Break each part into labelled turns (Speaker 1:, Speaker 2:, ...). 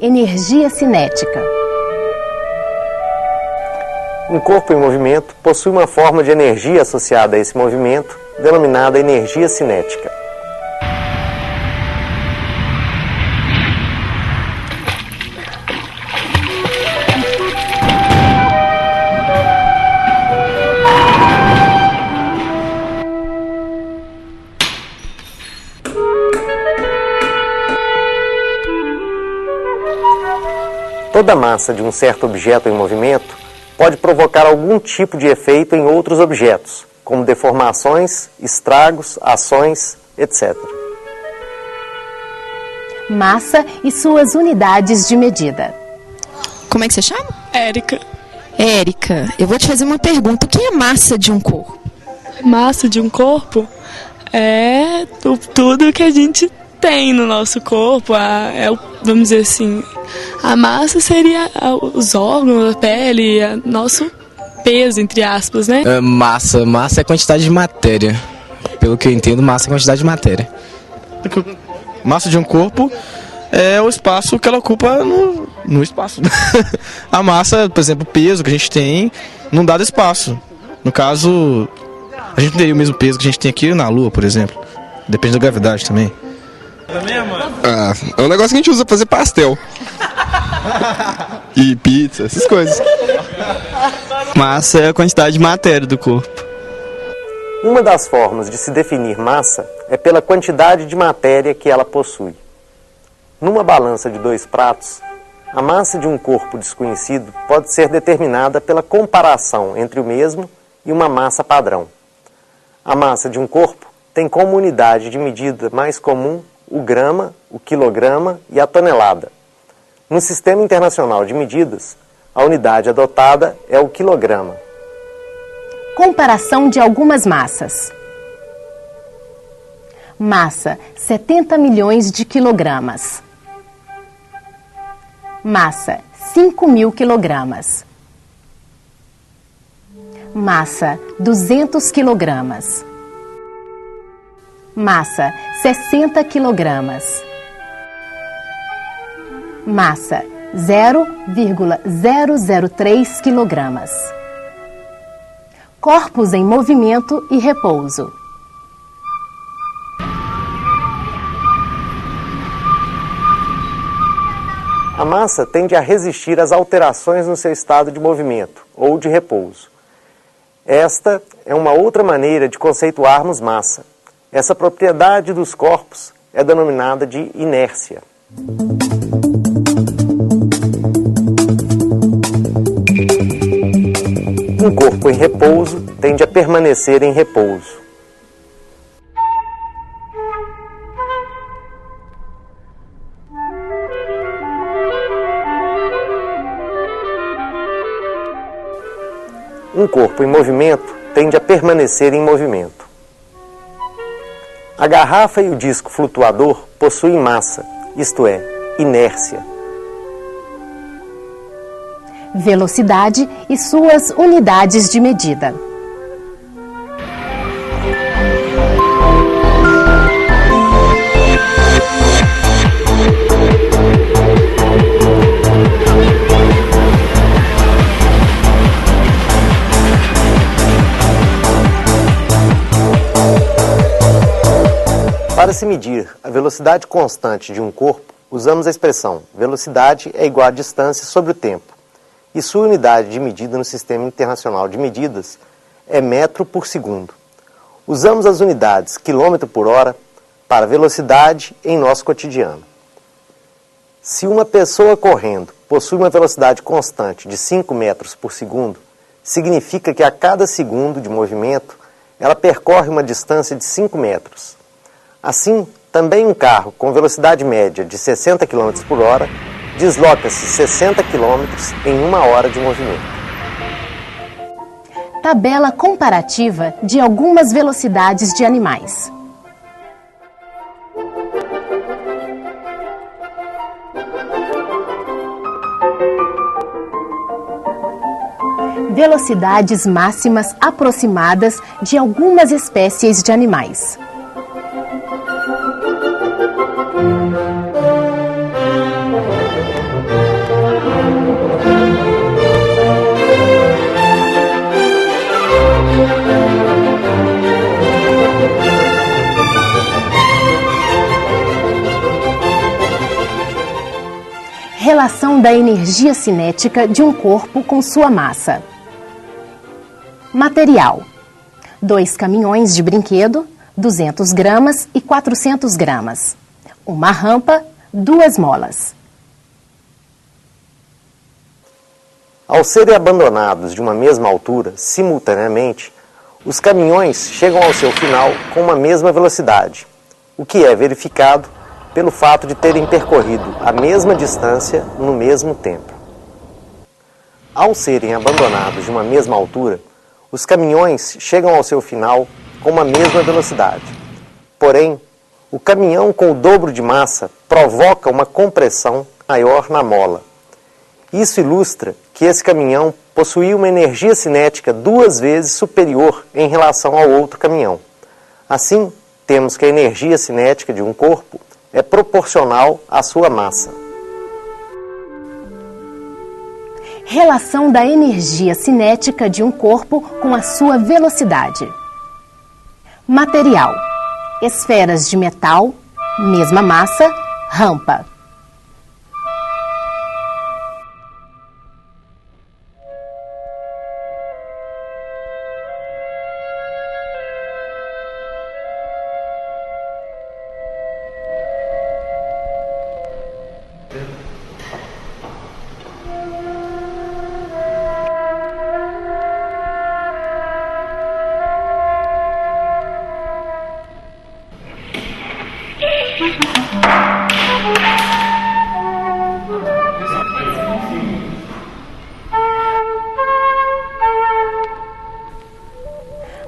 Speaker 1: Energia cinética.
Speaker 2: Um corpo em movimento possui uma forma de energia associada a esse movimento, denominada energia cinética. Toda massa de um certo objeto em movimento pode provocar algum tipo de efeito em outros objetos, como deformações, estragos, ações, etc.
Speaker 1: Massa e suas unidades de medida.
Speaker 3: Como é que você chama?
Speaker 4: Érica.
Speaker 3: Érica, eu vou te fazer uma pergunta. O que é massa de um corpo?
Speaker 4: Massa de um corpo é tudo que a gente tem no nosso corpo. Vamos dizer assim, a massa seria os órgãos, a pele, nosso peso, entre aspas, né?
Speaker 5: Massa é quantidade de matéria. Pelo que eu entendo, massa é quantidade de matéria.
Speaker 6: Massa de um corpo é o espaço que ela ocupa no espaço. A massa, por exemplo, o peso que a gente tem num dado espaço. No caso, a gente não teria o mesmo peso que a gente tem aqui na Lua, por exemplo. Depende da gravidade também.
Speaker 7: É um negócio que a gente usa pra fazer pastel. E pizza, essas coisas.
Speaker 6: Massa é a quantidade de matéria do corpo.
Speaker 2: Uma das formas de se definir massa é pela quantidade de matéria que ela possui. Numa balança de 2 pratos, a massa de um corpo desconhecido pode ser determinada pela comparação entre o mesmo e uma massa padrão. A massa de um corpo tem como unidade de medida mais comum o grama, o quilograma e a tonelada. No Sistema Internacional de Medidas, a unidade adotada é o quilograma.
Speaker 1: Comparação de algumas massas. Massa, 70 milhões de quilogramas. Massa, 5.000 quilogramas. Massa, 200 quilogramas. Massa, 60 quilogramas. Massa, 0,003 quilogramas. Corpos em movimento e repouso.
Speaker 2: A massa tende a resistir às alterações no seu estado de movimento ou de repouso. Esta é uma outra maneira de conceituarmos massa. Essa propriedade dos corpos é denominada de inércia. Um corpo em repouso tende a permanecer em repouso. Um corpo em movimento tende a permanecer em movimento. A garrafa e o disco flutuador possuem massa, isto é, inércia.
Speaker 1: Velocidade e suas unidades de medida.
Speaker 2: Para se medir a velocidade constante de um corpo, usamos a expressão velocidade é igual a distância sobre o tempo, e sua unidade de medida no Sistema Internacional de Medidas é metro por segundo. Usamos as unidades quilômetro por hora para velocidade em nosso cotidiano. Se uma pessoa correndo possui uma velocidade constante de 5 metros por segundo, significa que a cada segundo de movimento ela percorre uma distância de 5 metros. Assim, também um carro com velocidade média de 60 km por hora desloca-se 60 km em 1 hora de movimento.
Speaker 1: Tabela comparativa de algumas velocidades de animais. Velocidades máximas aproximadas de algumas espécies de animais. Relação da energia cinética de um corpo com sua massa. Material: 2 caminhões de brinquedo, 200 gramas e 400 gramas. Uma rampa, 2 molas.
Speaker 2: Ao serem abandonados de uma mesma altura, simultaneamente, os caminhões chegam ao seu final com uma mesma velocidade, o que é verificado pelo fato de terem percorrido a mesma distância no mesmo tempo. Ao serem abandonados de uma mesma altura, os caminhões chegam ao seu final com uma mesma velocidade. Porém, o caminhão com o dobro de massa provoca uma compressão maior na mola. Isso ilustra que esse caminhão possuía uma energia cinética 2 vezes superior em relação ao outro caminhão. Assim, temos que a energia cinética de um corpo é proporcional à sua massa.
Speaker 1: Relação da energia cinética de um corpo com a sua velocidade. Material: esferas de metal, mesma massa, rampa.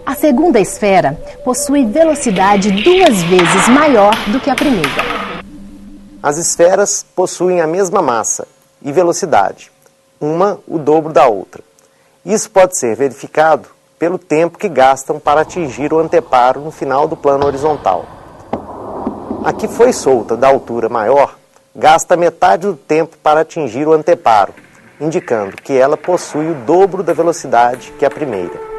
Speaker 1: A segunda esfera possui velocidade 2 vezes maior do que a primeira.
Speaker 2: As esferas possuem a mesma massa e velocidade, uma o dobro da outra. Isso pode ser verificado pelo tempo que gastam para atingir o anteparo no final do plano horizontal. A que foi solta da altura maior gasta metade do tempo para atingir o anteparo, indicando que ela possui o dobro da velocidade que a primeira.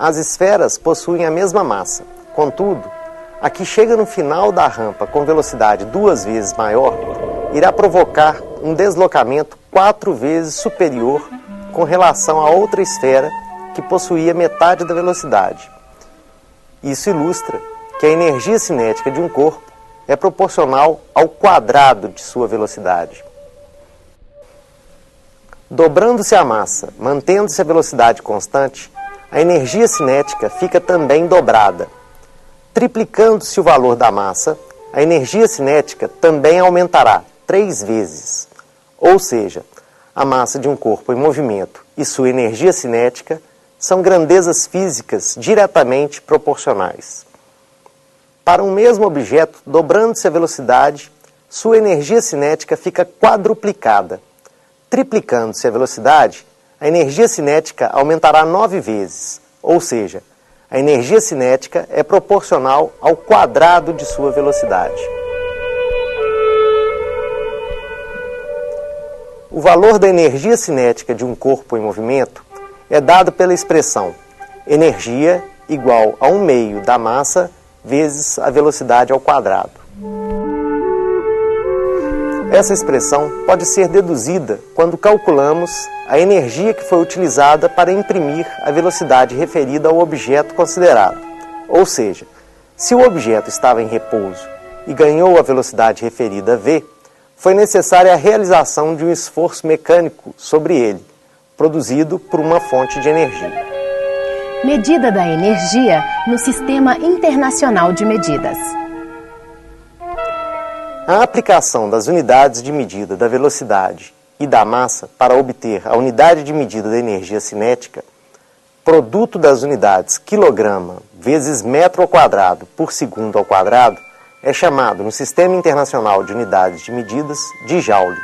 Speaker 2: As esferas possuem a mesma massa. Contudo, a que chega no final da rampa com velocidade 2 vezes maior, irá provocar um deslocamento 4 vezes superior com relação à outra esfera que possuía metade da velocidade. Isso ilustra que a energia cinética de um corpo é proporcional ao quadrado de sua velocidade. Dobrando-se a massa, mantendo-se a velocidade constante, a energia cinética fica também dobrada. Triplicando-se o valor da massa, a energia cinética também aumentará 3 vezes. Ou seja, a massa de um corpo em movimento e sua energia cinética são grandezas físicas diretamente proporcionais. Para um mesmo objeto, dobrando-se a velocidade, sua energia cinética fica quadruplicada. Triplicando-se a velocidade, a energia cinética aumentará 9 vezes, ou seja, a energia cinética é proporcional ao quadrado de sua velocidade. O valor da energia cinética de um corpo em movimento é dado pela expressão energia igual a 1/2 da massa vezes a velocidade ao quadrado. Essa expressão pode ser deduzida quando calculamos a energia que foi utilizada para imprimir a velocidade referida ao objeto considerado. Ou seja, se o objeto estava em repouso e ganhou a velocidade referida v, foi necessária a realização de um esforço mecânico sobre ele, produzido por uma fonte de energia.
Speaker 1: Medida da energia no Sistema Internacional de Medidas.
Speaker 2: A aplicação das unidades de medida da velocidade e da massa para obter a unidade de medida da energia cinética, produto das unidades quilograma vezes metro ao quadrado por segundo ao quadrado, é chamado no Sistema Internacional de Unidades de Medidas de Joule.